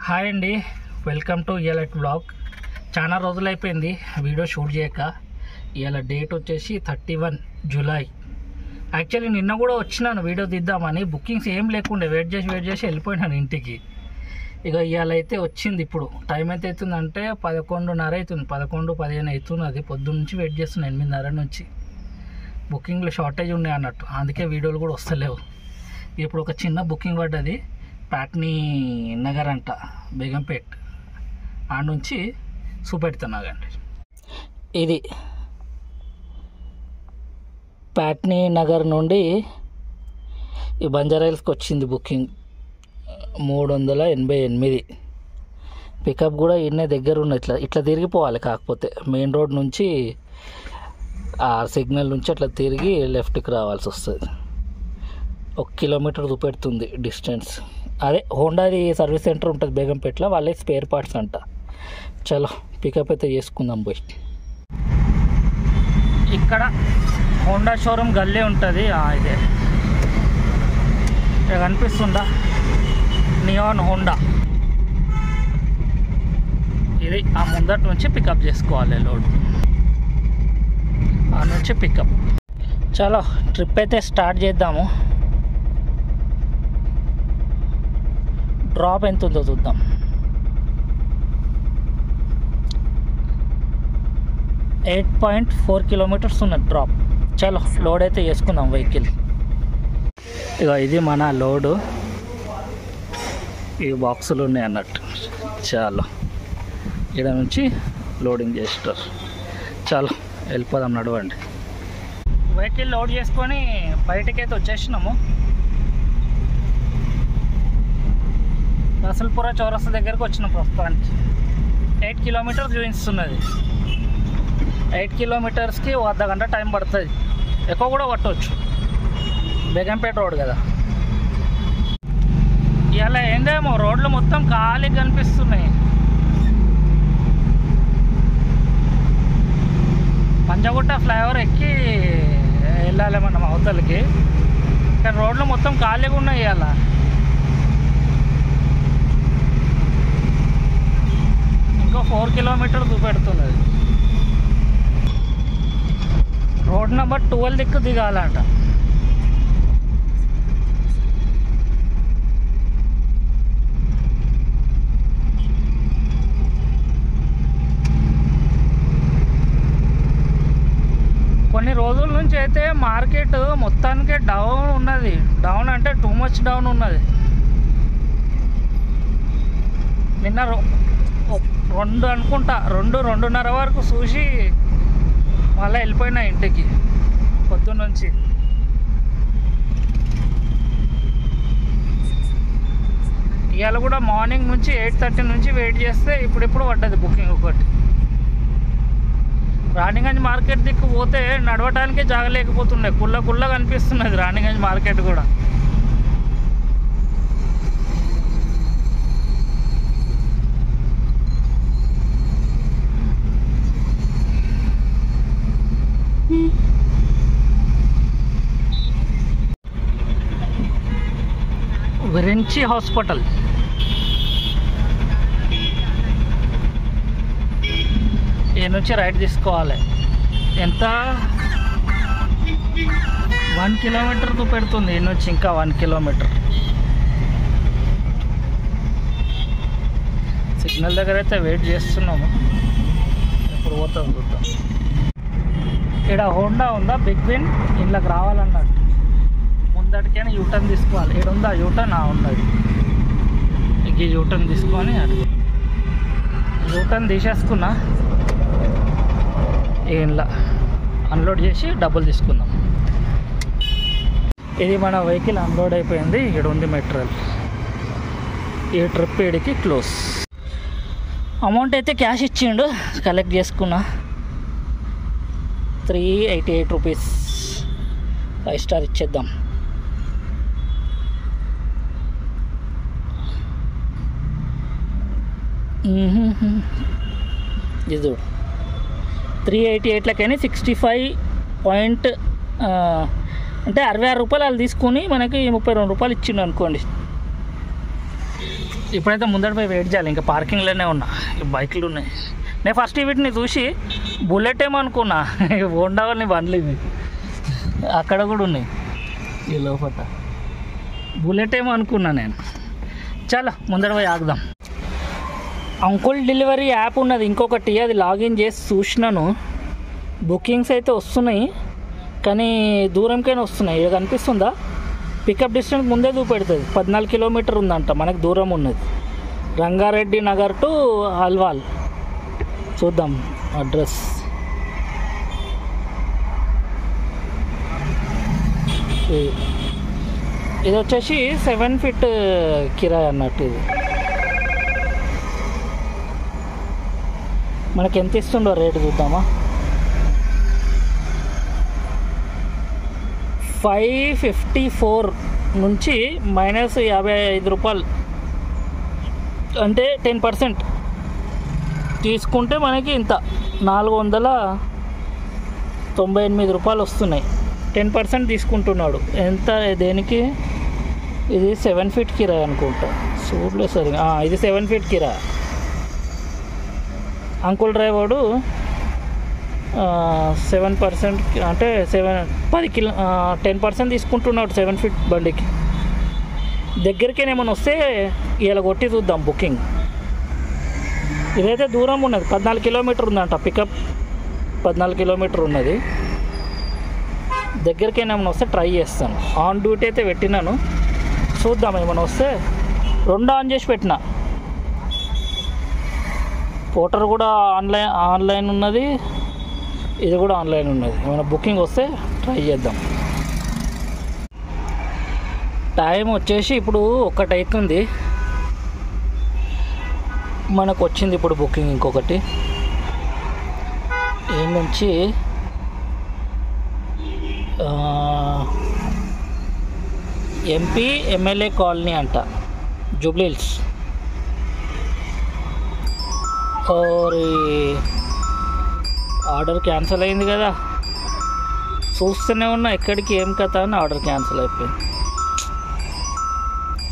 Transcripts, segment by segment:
Hi అండి, welcome to ఇయలట్ blog. చాలా రోజులు అయిపోయింది వీడియో షూట్ చేయక. ఇవాళ డేట్ వచ్చేసి 31 జూలై. యాక్చువల్లీ నిన్న కూడా వచ్చినాను వీడియో తీద్దామని, బుకింగ్స్ ఏం లేకుండే, వెయిట్ చేసి వెళ్ళిపోయినాను ఇంటికి. ఇక ఇవాళ అయితే వచ్చింది. ఇప్పుడు టైం అయితే అవుతుందంటే 11:30 అవుతుంది, 11:15 అవుతుంది. అది పొద్దున్న నుంచి వెయిట్ చేస్తున్నాను, 8:30 నుంచి. బుకింగ్లు షార్టేజ్ ఉన్నాయి అన్నట్టు, అందుకే వీడియోలు కూడా వస్తలేవు. ఇప్పుడు ఒక చిన్న బుకింగ్ పడ్డది, పాట్నీ నగర్ అంట, బేగంపేట్. ఆ నుంచి చూపెడుతున్నాగండి. ఇది పాట్నీ నగర్ నుండి ఈ బంజారాహిల్స్కి వచ్చింది బుకింగ్, 388. పికప్ కూడా ఇన్నే దగ్గర ఉన్న, ఇట్లా తిరిగిపోవాలి. కాకపోతే మెయిన్ రోడ్ నుంచి ఆ సిగ్నల్ నుంచి అట్లా తిరిగి లెఫ్ట్కి రావాల్సి వస్తుంది. 1 కిలోమీటర్ చూపెడుతుంది డిస్టెన్స్. అదే హోండాది సర్వీస్ సెంటర్ ఉంటుంది బేగంపేటలో, వాళ్ళే స్పేర్ పార్ట్స్ అంట. చలో పికప్ అయితే చేసుకుందాం పోయి. ఇక్కడ హోండా షోరూమ్ గల్లీ ఉంటుంది. ఇదే ఇక్కడ కనిపిస్తుందా, నియాన్ హోండా. ఇది ఆ ముందటి నుంచి పికప్ చేసుకోవాలి లోడ్, ఆ నుంచి పికప్. చలో ట్రిప్ అయితే స్టార్ట్ చేద్దాము. డ్రాప్ ఎంత ఉందో చూద్దాం. 8.4 కిలోమీటర్స్ ఉన్నది డ్రాప్. చలో లోడ్ అయితే చేసుకుందాం వెహికల్. ఇక ఇది మన లోడు, ఈ బాక్సులు ఉన్నాయి అన్నట్టు. చాలా ఇక్కడ నుంచి లోడింగ్ చేస్తారు. చాలా వెళ్ళిపోదాం, నడవండి. వెహికల్ లోడ్ చేసుకొని బయటకైతే వచ్చేసినాము. రసల్పుర చౌరస్తా దగ్గరకు వచ్చినాం ప్రస్తుతానికి. 8 కిలోమీటర్స్ చూపిస్తున్నది. 8 కిలోమీటర్స్కి 1/2 గంట టైం పడుతుంది, ఎక్కువ కూడా పట్టవచ్చు. బేగంపేట రోడ్ కదా. ఇలా ఏందేమో రోడ్లు మొత్తం ఖాళీ కనిపిస్తున్నాయి. పంజగుట్ట ఫ్లైఓవర్ ఎక్కి వెళ్ళాలి మనం అవతలకి, కానీ రోడ్లు మొత్తం ఖాళీగా ఉన్నాయి. ఇలా ఇంకో 4 కిలోమీటర్ చూపెడుతున్నది. రోడ్ నెంబర్ 12 దిక్కు దిగాలంట. కొన్ని రోజుల నుంచి అయితే మార్కెట్ మొత్తానికి డౌన్ ఉన్నది. డౌన్ అంటే టూ మచ్ డౌన్ ఉన్నది. నిన్న 2 అనుకుంటా, 2-2:30 వరకు చూసి మళ్ళీ వెళ్ళిపోయినా ఇంటికి పొద్దున్న నుంచి. ఇవాళ కూడా మార్నింగ్ నుంచి 8:30 నుంచి వెయిట్ చేస్తే ఇప్పుడిప్పుడు పడ్డది బుకింగ్ ఒకటి. రాణిగంజ్ మార్కెట్ దిక్కు పోతే నడవటానికే జాగలేకపోతుండే, కుళ్ళ కనిపిస్తున్నది రాణిగంజ్ మార్కెట్ కూడా. విరించి హాస్పిటల్, ఈ నుంచి రైట్ తీసుకోవాలి. ఎంత 1 కిలోమీటర్ చూపెడుతుంది. ఈ నుంచి ఇంకా 1 కిలోమీటర్. సిగ్నల్ దగ్గర అయితే వెయిట్ చేస్తున్నాము, ఇప్పుడు పోతాం చూద్దాం. ఇక్కడ హోండా ఉందా బిగ్ విన్, ఇళ్ళకి రావాలన్నట్టు. ముందటికైనా యూటర్న్ తీసుకోవాలి. ఇక్కడ ఉందా యూటర్న్? ఉన్నది. ఇక యూటర్న్ తీసుకొని యూటర్న్ తీసేసుకున్నా, ఏంలా అన్లోడ్ చేసి డబ్బులు తీసుకుందాం. ఇది మన వెహికల్ అన్లోడ్ అయిపోయింది. ఇక్కడ ఉంది మెటీరియల్. ఈ ట్రిప్ ఇడికి క్లోజ్. అమౌంట్ అయితే క్యాష్ ఇచ్చిండు, కలెక్ట్ చేసుకున్నా. 388 రూపీస్. 5 స్టార్ ఇచ్చేద్దాం. ఇది చూడు, 388లకైనా 65 పాయింట్ అంటే 66 రూపాయలు వాళ్ళు తీసుకొని మనకి 32 రూపాయలు ఇచ్చిండు అనుకోండి. ఇప్పుడైతే ముందర పోయి వెయిట్ చేయాలి. ఇంకా పార్కింగ్లోనే ఉన్నా, బైక్లు ఉన్నాయి. నేను ఫస్ట్ వీటిని చూసి బుల్లెట్ ఏమో అనుకున్నా, హోండా వాళ్ళని బండ్లు ఇవి అక్కడ కూడా ఉన్నాయి. ఈ లోపల బుల్లెట్ ఏమో అనుకున్నా నేను. చాలా ముందర పోయి ఆగుదాం. అంకుల్ డెలివరీ యాప్ ఉన్నది ఇంకొకటి, అది లాగిన్ చేసి చూసినాను. బుకింగ్స్ అయితే వస్తున్నాయి కానీ దూరంకైనా వస్తున్నాయి. ఇది కనిపిస్తుందా? పికప్ డిస్టెన్స్ ముందే చూపెడుతుంది. 14 కిలోమీటర్ ఉందంట, మనకు దూరం ఉన్నది. రంగారెడ్డి నగర్ టు అల్వాల్. చూద్దాం అడ్రస్. ఇది వచ్చేసి 7 ఫీట్ కిరాయి అన్నట్టు. ఇది మనకి ఎంత ఇస్తుండో రేటు చూద్దామా. 554 నుంచి -55 రూపాయలు, అంటే 10% తీసుకుంటే మనకి ఇంత 498 రూపాయలు వస్తున్నాయి. 10% తీసుకుంటున్నాడు. ఎంత దేనికి? ఇది 7 ఫీట్ కిరాయి అనుకుంటా, చూడలేదు సరిగా. ఇది 7 ఫీట్ కిరాయి. అంకుల్ డ్రైవరు 7% అంటే 10% తీసుకుంటున్నాడు 7 ఫీట్ బండికి. దగ్గరికేనేమన్నా వస్తే ఇలా కొట్టి చూద్దాం బుకింగ్. ఇదైతే దూరం ఉన్నది, 14 కిలోమీటర్ ఉందంట. పికప్ 14 కిలోమీటర్ ఉన్నది. దగ్గరికేనేమన్నా వస్తే ట్రై చేస్తాను. ఆన్ డ్యూటీ అయితే పెట్టినాను, చూద్దాం ఏమైనా వస్తే. 2 ఆన్ చేసి పెట్టిన. పోర్టర్ కూడా ఆన్లైన్ ఉన్నది, ఇది కూడా ఆన్లైన్ ఉన్నది. ఏమైనా బుకింగ్ వస్తే ట్రై చేద్దాం. టైం వచ్చేసి ఇప్పుడు 1 అవుతుంది. మనకు వచ్చింది ఇప్పుడు బుకింగ్ ఇంకొకటి. ఈ నుంచి ఎంపీ ఎమ్మెల్యే కాలనీ అంట, జూబ్లీహిల్స్. ఆర్డర్ క్యాన్సిల్ అయింది కదా, చూస్తూనే ఉన్నా ఎక్కడికి ఏం కథ అని. ఆర్డర్ క్యాన్సిల్ అయిపోయింది.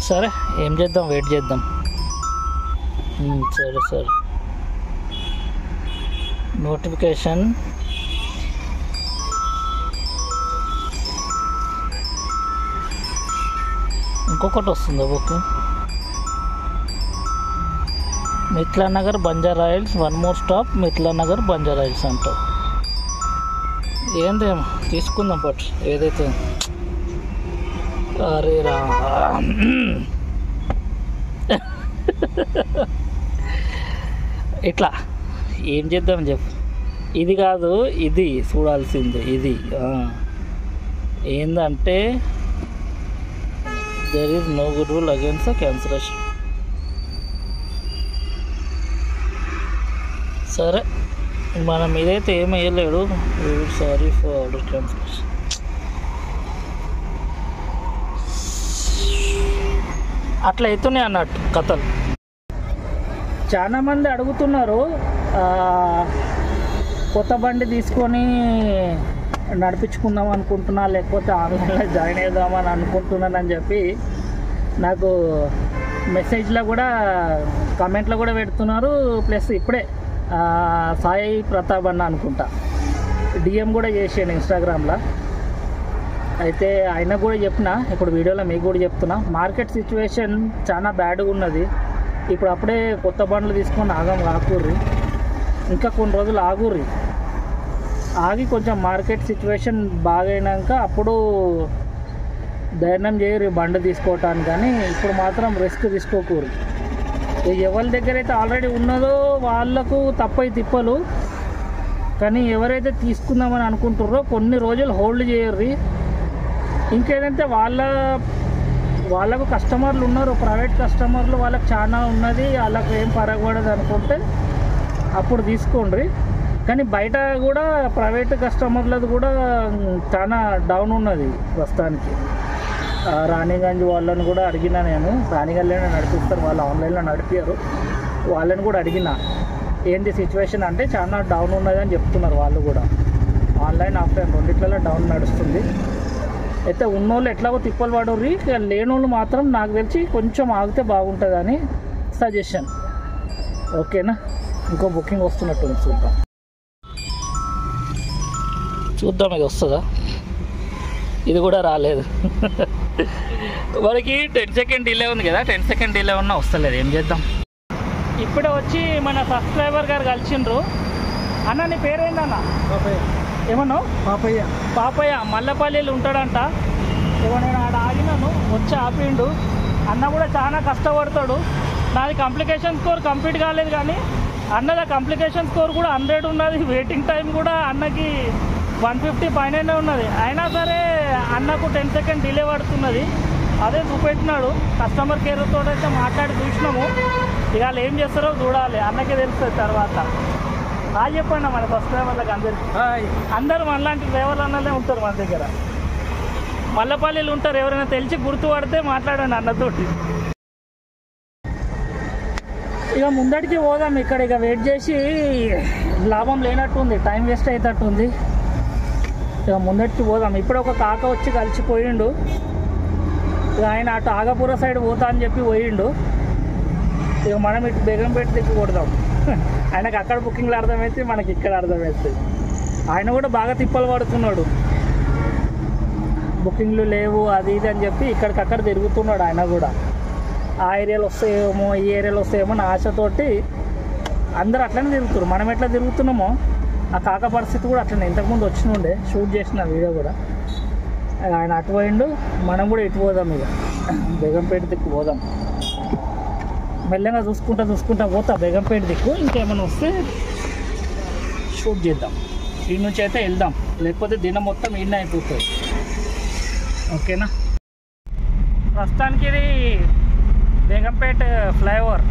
సరే ఏం చేద్దాం, వెయిట్ చేద్దాం. సరే నోటిఫికేషన్ ఇంకొకటి వస్తుందా booking? Mithila Nagar Banjara hills, 1 more stop Mithila Nagar Banjara hills అంట. ఏందేమో తీసుకుందాం పట్ ఏదైతే. అరే రా, ఇట్లా ఏం చేద్దాం చెప్పు. ఇది కాదు, ఇది చూడాల్సింది. ఇది ఏందంటే there is no good rule against the cancellation. సరే మనం ఇదైతే ఏమి వేయలేడు. Sorry for order cancellation. అట్లా అవుతున్నాయి అన్నట్టు కథలు. చాలామంది అడుగుతున్నారు కొత్త బండి తీసుకొని నడిపించుకుందాం అనుకుంటున్నా, లేకపోతే ఆన్లైన్లో జాయిన్ అవుదామని అనుకుంటున్నానని చెప్పి నాకు మెసేజ్లో కూడా కామెంట్లో కూడా పెడుతున్నారు. ప్లస్ ఇప్పుడే సాయి ప్రతాప్ అన్న అనుకుంటా డిఎం కూడా చేసాను ఇన్స్టాగ్రామ్లో. అయితే ఆయన కూడా చెప్పిన, ఇప్పుడు వీడియోలో మీకు కూడా చెప్తున్నా. మార్కెట్ సిచ్యువేషన్ చాలా బ్యాడ్గా ఉన్నది. ఇప్పుడు అప్పుడే కొత్త బండ్లు తీసుకొని ఆగం కాకూర్రి, ఇంకా కొన్ని రోజులు ఆగుర్రి. ఆగి కొంచెం మార్కెట్ సిచ్యువేషన్ బాగైనాక అప్పుడు ధైర్యం చేయరు బండి తీసుకోవటానికి. కానీ ఇప్పుడు మాత్రం రిస్క్ తీసుకోకూరు. ఎవరి దగ్గర అయితే ఆల్రెడీ ఉన్నదో వాళ్ళకు తప్పై తిప్పలు. కానీ ఎవరైతే తీసుకుందామని అనుకుంటుర్రో కొన్ని రోజులు హోల్డ్ చేయర్రి. ఇంకేదంటే వాళ్ళకు కస్టమర్లు ఉన్నారు, ప్రైవేట్ కస్టమర్లు వాళ్ళకి చాలా ఉన్నది, వాళ్ళకు ఏం పరగబడదు అనుకుంటే అప్పుడు తీసుకోండి. కానీ బయట కూడా ప్రైవేట్ కస్టమర్లది కూడా చాలా డౌన్ ఉన్నది ప్రస్తుతానికి. రాణిగంజ్ వాళ్ళని కూడా అడిగినా నేను. రాణిగంజ్లోనే నడిపిస్తారు వాళ్ళు, ఆన్లైన్లో నడిపారు. వాళ్ళని కూడా అడిగిన ఏంది సిచ్యువేషన్ అంటే చాలా డౌన్ ఉన్నది అని చెప్తున్నారు వాళ్ళు కూడా. ఆన్లైన్ ఆఫ్లైన్ రెండిట్లలో డౌన్ నడుస్తుంది. అయితే ఉన్నోళ్ళు ఎట్లాగో తిప్పలు పడర్రి, లేనోళ్ళు మాత్రం నాకు తెలిసి కొంచెం ఆగితే బాగుంటుందని నెక్ సజెషన్. ఓకేనా, ఇంకో బుకింగ్ వస్తున్నట్టుంది, చూద్దాం ఇది వస్తుందా. ఇది కూడా రాలేదు. మనకి 10 సెకండ్ డిలే ఉంది కదా, 10 సెకండ్ డిలే ఉన్నా వస్తలేదు, ఏం చేద్దాం. ఇప్పుడే వచ్చి మన సబ్స్క్రైబర్ గారు కలిసిండ్రు. అన్న నీ పేరేందన్న? ఏమన్నావు? పాపయ్య మల్లెపల్లిలో ఉంటాడంట. నేను ఆడ ఆగినాను, వచ్చి ఆపిండు. అన్న కూడా చాలా కష్టపడతాడు. నాది కంప్లికేషన్ స్కోర్ కంప్లీట్ కాలేదు, కానీ అన్నది కంప్లికేషన్ స్కోర్ కూడా 100 ఉన్నది. వెయిటింగ్ టైం కూడా అన్నకి 150 పైన ఉన్నది. అయినా సరే అన్నకు 10 సెకండ్ డిలే పడుతున్నది. అదే చూపెట్టినాడు. కస్టమర్ కేర్తో అయితే మాట్లాడి చూసినాము. ఇక వాళ్ళు ఏం చేస్తారో చూడాలి, అన్నకే తెలుస్తుంది తర్వాత. చెప్పండి మన సబ్స్క్రైబర్లకు అందరికీ. అందరూ మనలాంటి డ్రైవర్లు అన్నలే ఉంటారు మన దగ్గర. మల్లపల్లిలు ఉంటారు, ఎవరైనా తెలిసి గుర్తుపడితే మాట్లాడండి అన్నతోటి. ఇక ముందడికి పోదాం. ఇక్కడ ఇక వెయిట్ చేసి లాభం లేనట్టుంది, టైం వేస్ట్ అవుతట్టుంది. ఇక ముందడికి పోదాం. ఇప్పుడు ఒక కాక వచ్చి కలిసిపోయిండు. ఇక ఆయన అటు ఆగపూర సైడ్ పోతా అని చెప్పి పోయిండు. ఇక మనం ఇటు బేగంపేట తిప్పి కొడదాం. ఆయనకు అక్కడ బుకింగ్లు అర్థమవుతుంది, మనకి ఇక్కడ అర్థమవుతుంది. ఆయన కూడా బాగా తిప్పలు పడుతున్నాడు, బుకింగ్లు లేవు అది ఇది అని చెప్పి ఇక్కడికక్కడ తిరుగుతున్నాడు. ఆయన కూడా ఆ ఏరియాలో వస్తాయేమో, ఈ ఏరియాలో వస్తాయేమో అని ఆశతోటి అందరూ అట్లనే తిరుగుతారు. మనం ఎట్లా తిరుగుతున్నామో ఆ కాక పరిస్థితి కూడా అట్లనే. ఇంతకుముందు వచ్చినుండే, షూట్ చేసిన వీడియో కూడా. ఆయన అటు పోయిండు, మనం కూడా ఇటు పోదాం. ఇక బేగంపేట దిక్కు పోదాం. మెల్లగా చూసుకుంటా పోతా బేగంపేట దిక్కు. ఇంకేమైనా వస్తే షూట్ చేద్దాం. ఈ నుంచి అయితే వెళ్దాం, లేకపోతే దినం మొత్తం ఈయన అయిపోతుంది. ఓకేనా, ప్రస్తుతానికి ఇది బేగంపేట ఫ్లైఓవర్.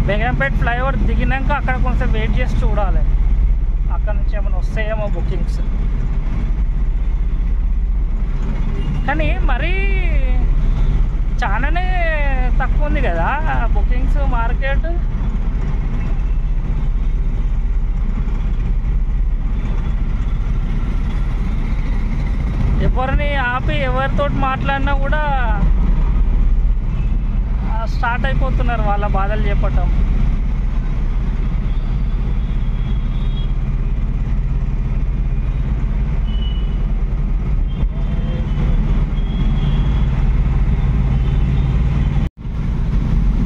బేగంపేట ఫ్లైఓవర్ దిగినాక అక్కడ కొంచెం వెయిట్ చేసి చూడాలి, అక్కడ నుంచి ఏమైనా వస్తాయేమో బుకింగ్స్. కానీ మరీ చాలానే తక్కువ ఉంది కదా బుకింగ్స్ మార్కెట్. ఎవరిని ఆపి ఎవరితో మాట్లాడినా కూడా స్టార్ట్ అయిపోతున్నారు వాళ్ళ బాధలు చెప్పటం.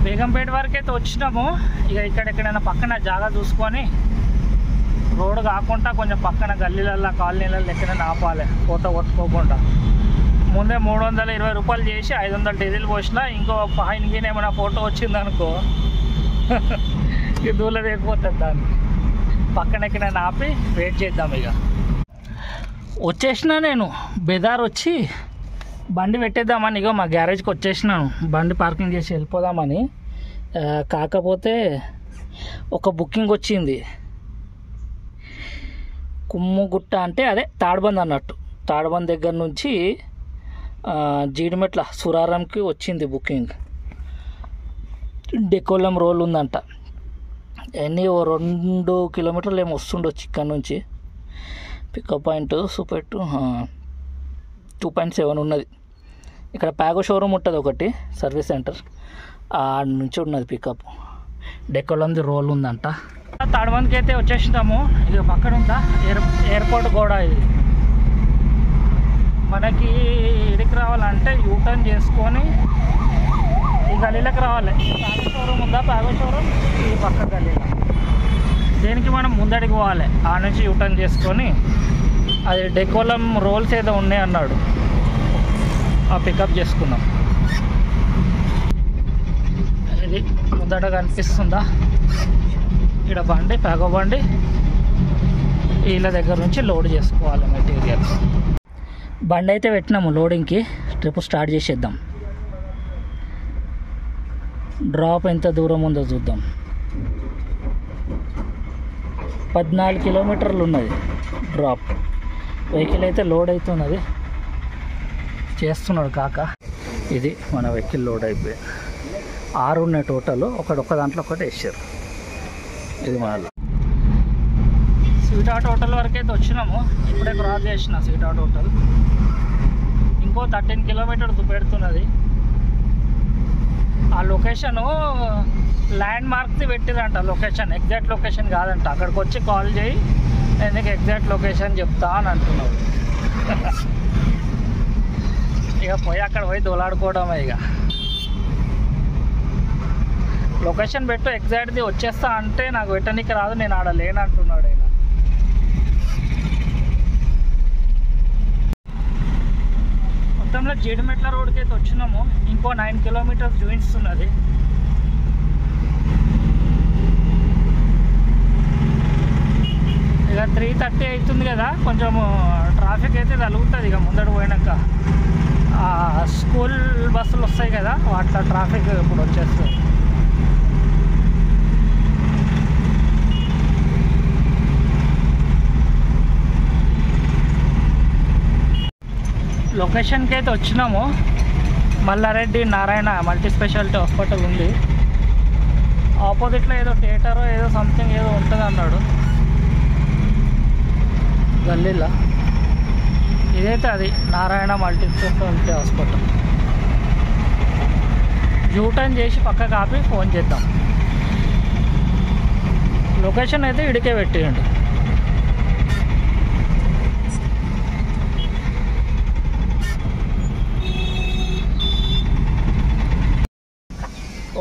బేగంపేట వరకు అయితే వచ్చినాము. ఇక ఇక్కడెక్కడైనా పక్కన జాగా చూసుకొని, రోడ్డు కాకుండా కొంచెం పక్కన గల్లీలల్లో కాలనీలలో ఎక్కడైనా ఆపాలి, ఫోటో కొట్టుకోకుండా. ముందే 320 రూపాయలు చేసి 500 డీజిల్ పోసినా, ఇంకో పాయింట్ ఏమైనా ఫోటో వచ్చిందనుకో ఇక దూల లేకపోతుంది. దాన్ని పక్కన ఎక్కడైనా ఆపి వెయిట్ చేద్దాం. ఇక వచ్చేసిన నేను బెదార్ వచ్చి బండి పెట్టేద్దామని ఇక మా గ్యారేజ్కి వచ్చేసినాను, బండి పార్కింగ్ చేసి వెళ్ళిపోదామని. కాకపోతే ఒక బుకింగ్ వచ్చింది. కుమ్ముగుట్ట అంటే అదే తాడ్బంద్ అన్నట్టు. తాడ్బంద్ దగ్గర నుంచి జీడిమెట్ల సురారంకి వచ్చింది బుకింగ్. డెకోలం రోల్ ఉందంట. ఎన్ని 2 కిలోమీటర్లు ఏమో వస్తుండొచ్చు ఇక్కడ నుంచి. పికప్ పాయింట్ సూపర్ 2.7 ఉన్నది. ఇక్కడ ప్యాగో షోరూమ్ ఉంటుంది ఒకటి, సర్వీస్ సెంటర్, ఆడ నుంచి ఉన్నది పికప్. డెకోలంది రోల్ ఉందంట. తాడ్బంద్కి అయితే వచ్చేసినాము. ఇక పక్కన ఉందా ఎయిర్పోర్ట్ కూడా. ఇది మనకి ఇడికి రావాలంటే యూటర్న్ చేసుకొని ఈ గల్లీలోకి రావాలి. ప్యాగో షోరూమ్ ఉందా, ప్యాగో షోరూమ్ ఈ పక్క గల్లీలో. దేనికి మనం ముందడికి పోవాలి, ఆ నుంచి యూటర్న్ చేసుకొని అది డెకోలం రోల్స్ ఏదో ఉన్నాయి అన్నాడు, ఆ పికప్ చేసుకున్నాం. ఇది ముందట కనిపిస్తుందా ఇక్కడ బండి, ప్యాగో బండి. వీళ్ళ దగ్గర నుంచి లోడ్ చేసుకోవాలి మెటీరియల్స్. బండి అయితే పెట్టినాము లోడింగ్కి. ట్రిప్ స్టార్ట్ చేసేద్దాం. డ్రాప్ ఎంత దూరం ఉందో చూద్దాం. 14 కిలోమీటర్లు ఉన్నది డ్రాప్. వెహికల్ అయితే లోడ్ అవుతున్నది, చేస్తున్నాడు కాక. ఇది మన వెహికల్ లోడ్ అయిపోయి 6 ఉన్నాయి టోటల్. ఒక దాంట్లో ఒకటి వేసారు. ఇది మన స్వీట్ హార్ట్ హోటల్ వరకు అయితే వచ్చినాము. ఇప్పుడే క్రాస్ చేసిన స్వీట్ హార్ట్ హోటల్. ఇంకో 13 కిలోమీటర్స్ పెడుతున్నది. లొకేషను ల్యాండ్ మార్క్స్ పెట్టిరంట, లొకేషన్ ఎగ్జాక్ట్ లొకేషన్ కాదంట. అక్కడికి వచ్చి కాల్ చేయి, నేను నీకు ఎగ్జాక్ట్ లొకేషన్ చెప్తా అని అంటున్నాడు. ఇక పోయి అక్కడ పోయి దోలాడుకోవడమే. ఇక లొకేషన్ పెట్టు ఎగ్జాక్ట్ది వచ్చేస్తా అంటే నాకు పెట్టనీకి రాదు, నేను ఆడ లేనంటున్నాడు. ఇక మొత్తంలో జీడిమెట్ల రోడ్కి అయితే వచ్చినాము. ఇంకో 9 కిలోమీటర్స్ చూపిస్తున్నది. ఇక 3:30 అవుతుంది కదా, కొంచెం ట్రాఫిక్ అయితే తగులుతుంది. ఇక ముందడు పోయినాక స్కూల్ బస్సులు వస్తాయి కదా, వాటిలో ట్రాఫిక్ ఇప్పుడు వచ్చేస్తుంది. లొకేషన్కి అయితే వచ్చినాము. Malla Reddy Narayana multi speciality hospital ఉంది. ఆపోజిట్లో ఏదో థియేటరో ఏదో సంథింగ్ ఏదో ఉంటుంది అన్నాడు గల్లీలో. ఇదైతే అది Narayana multi speciality hospital. U turn చేసి పక్కకు ఆపి ఫోన్ చేద్దాం. లొకేషన్ అయితే ఇడికే పెట్టేయండి.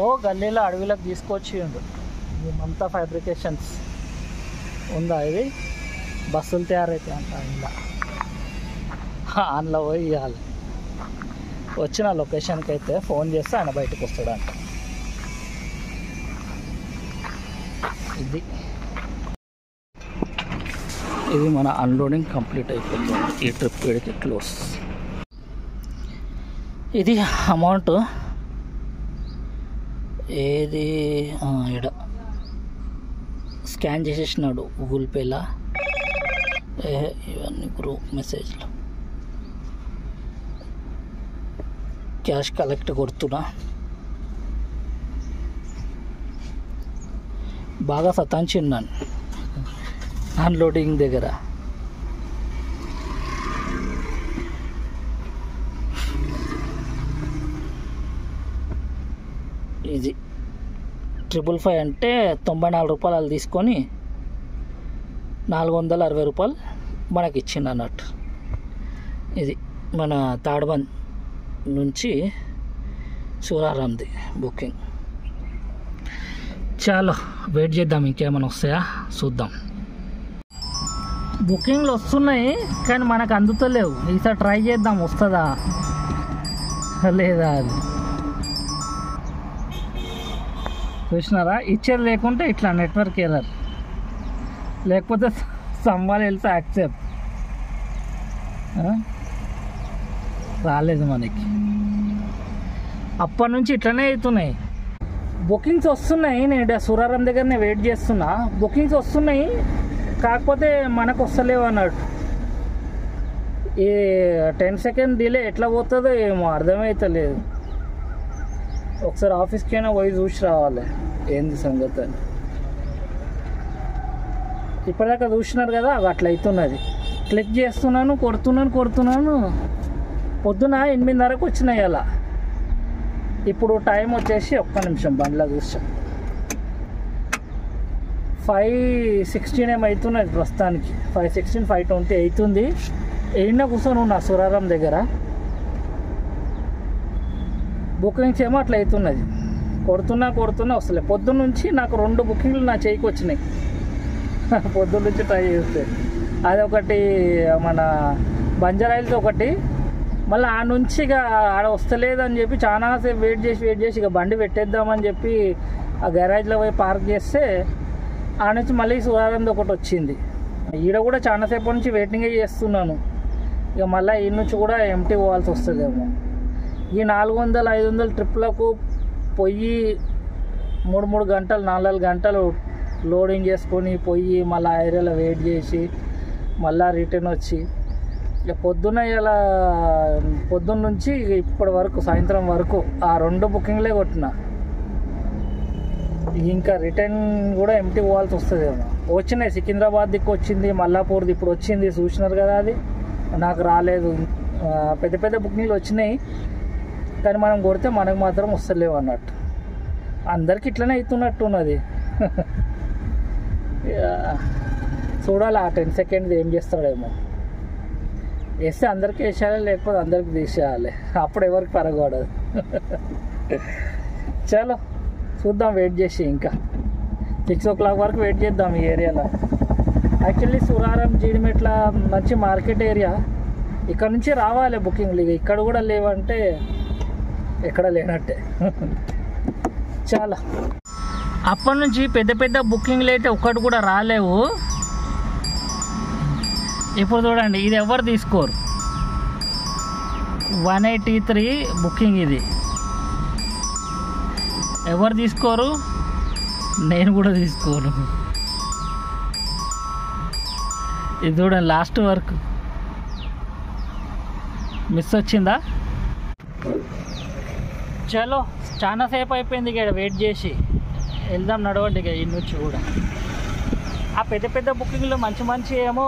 ఓ గల్లీలో అడవిలోకి తీసుకొచ్చిండు. ఇది మమతా ఫ్యాబ్రికేషన్స్ ఉందా, ఇది బస్సులు తయారైతాయి అంట. ఇలా అందులో పోయి ఇవ్వాలి. వచ్చిన లొకేషన్కి అయితే ఫోన్ చేస్తే ఆయన బయటకు వస్తాడంట. ఇది మన అన్లోడింగ్ కంప్లీట్ అయిపోతుంది. ఈ ట్రిప్ వీడికి క్లోజ్. ఇది అమౌంట్ ఏది ఇక్కడ స్కాన్ చేసేసినాడు గూగుల్ పేలా. ఇవన్నీ గ్రూప్ మెసేజ్లు. క్యాష్ కలెక్ట్ కొడుతున్నా. బాగా సతాంచిన్నాను అన్లోడింగ్ దగ్గర. ఇది 555 అంటే 94 రూపాయలు వాళ్ళు తీసుకొని 460 రూపాయలు మనకి ఇచ్చింది అన్నట్టు. ఇది మన తాడ్బంద్ నుంచి సూరారాంది బుకింగ్. చాలా వెయిట్ చేద్దాం, ఇంకేమైనా వస్తాయా చూద్దాం. బుకింగ్లు వస్తున్నాయి కానీ మనకు అందుతలేవు. ఈసారి ట్రై చేద్దాం వస్తుందా లేదా అది. చూసినారా, ఇచ్చేది లేకుంటే ఇట్లా నెట్వర్క్ ఎర్రర్, లేకపోతే సంబాల్ వెళ్తే యాక్సెప్ట్. రాలేదు మనకి. అప్పటి నుంచి ఇట్లనే అవుతున్నాయి. బుకింగ్స్ వస్తున్నాయి. నేను సూరారం దగ్గరనే వెయిట్ చేస్తున్నా. బుకింగ్స్ వస్తున్నాయి కాకపోతే మనకు వస్తలేవు అన్నట్టు. ఈ 10 సెకండ్ డిలే ఎట్లా పోతుందో ఏమో అర్థమవుతలేదు. ఒకసారి ఆఫీస్కి అయినా పోయి చూసి రావాలి ఏంది సంగతి అని. ఇప్పటిదాకా చూసినారు కదా, అవి అట్లా అవుతున్నది. క్లిక్ చేస్తున్నాను, కొడుతున్నాను. పొద్దున 8:30కు వచ్చినాయి అలా. ఇప్పుడు టైం వచ్చేసి 1 నిమిషం బండ్లో చూసాం 5:16 ఏమవుతున్నది ప్రస్తుతానికి. 5:16, 5:20 అవుతుంది. ఏడిన కూర్చొని ఉన్నా సూరారం దగ్గర. బుకింగ్స్ ఏమో అట్లా అవుతున్నది. కొడుతున్నా వస్తలే. పొద్దున్న నుంచి నాకు 2 బుకింగ్లు నా చేయికి వచ్చినాయి. పొద్దున్న నుంచి ట్రై చేస్తే అదొకటి మన బంజారాయిల్స్ ఒకటి. మళ్ళీ ఆ నుంచి ఇక ఆడ వస్తలేదని చెప్పి చాలాసేపు వెయిట్ చేసి ఇక బండి పెట్టేద్దామని చెప్పి ఆ గ్యారేజ్లో పోయి పార్క్ చేస్తే ఆ నుంచి మళ్ళీ సూరారంది ఒకటి వచ్చింది. ఈడ కూడా చాలాసేపు నుంచి వెయిటింగే చేస్తున్నాను. ఇక మళ్ళీ ఈ నుంచి కూడా ఎంటీ పోవాల్సి వస్తుందేమో. ఈ 400-500 ట్రిప్లకు పోయి 3 గంటలు 4 గంటలు లోడింగ్ చేసుకొని పోయి మళ్ళీ ఏరియాలో వెయిట్ చేసి మళ్ళీ రిటర్న్ వచ్చి ఇక పొద్దున్న నుంచి ఇప్పటి వరకు సాయంత్రం వరకు ఆ 2 బుకింగ్లే కొట్టిన. ఇంకా రిటర్న్ కూడా ఎంటీ పోవాల్సి వస్తుందేమో. వచ్చినాయి, సికింద్రాబాద్ దిక్కు వచ్చింది, మల్లాపూర్ది ఇప్పుడు వచ్చింది, చూసినారు కదా. అది నాకు రాలేదు. పెద్ద బుకింగ్లు వచ్చినాయి కానీ మనం కొడితే మనకు మాత్రం వస్తలేవు అన్నట్టు. అందరికి ఇట్లనే అవుతున్నట్టున్నది. చూడాలి ఆ 10 సెకండ్స్ ఏం చేస్తాడేమో. వేస్తే అందరికి వేసేయాలి, లేకపోతే అందరికి తీసేయాలి. అప్పుడు ఎవరికి పరగకూడదు. చలో చూద్దాం, వెయిట్ చేసి ఇంకా 6 o'clock వరకు వెయిట్ చేద్దాం ఈ ఏరియాలో. యాక్చువల్లీ సురారం జీడిమెట్ల మంచి మార్కెట్ ఏరియా. ఇక్కడ నుంచి రావాలి బుకింగ్లు. ఇక్కడ కూడా లేవంటే ఎక్కడ లేనట్టే. చాలా అప్పటి నుంచి పెద్ద పెద్ద బుకింగ్లు అయితే ఒక్కటి కూడా రాలేవు. ఇప్పుడు చూడండి, ఇది ఎవరు తీసుకోరు. 183 బుకింగ్, ఇది ఎవరు తీసుకోరు, నేను కూడా తీసుకోను. ఇది చూడండి, లాస్ట్ వరకు మిస్ వచ్చిందా. చలో చాలా సేపు అయిపోయింది ఇక్కడ వెయిట్ చేసి. వెళ్దాం, నడవండి ఇక ఈ నుంచి కూడా. ఆ పెద్ద పెద్ద బుకింగ్లు మంచి మంచి ఏమో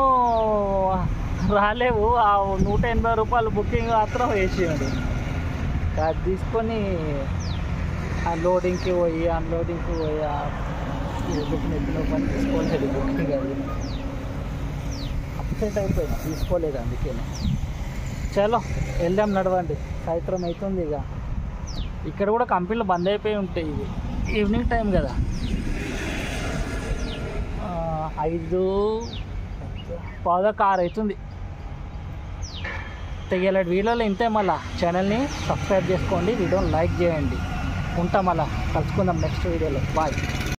రాలేవు. ఆ 180 రూపాయలు బుకింగ్ మాత్రం వేసేయండి. అది తీసుకొని అన్లోడింగ్కి పోయి బుకింగ్ ఎత్తున పని తీసుకోలేదు. బుకింగ్ అది అప్సెట్ అయిపోయింది, తీసుకోలేదు. అందుకే చలో వెళ్దాం, నడవండి. సాయంత్రం అవుతుంది ఇక. ఇక్కడ కూడా కంపెనీలు బంద్ అయిపోయి ఉంటాయి. ఇది ఈవినింగ్ టైం కదా. 5:15 అవుతుంది. తెగేలాంటి వీడియోలు ఇంతే. మళ్ళీ ఛానల్ని సబ్స్క్రైబ్ చేసుకోండి, వీడియోని లైక్ చేయండి. ఉంటాం, మళ్ళీ కలుసుకుందాం నెక్స్ట్ వీడియోలో. బాయ్.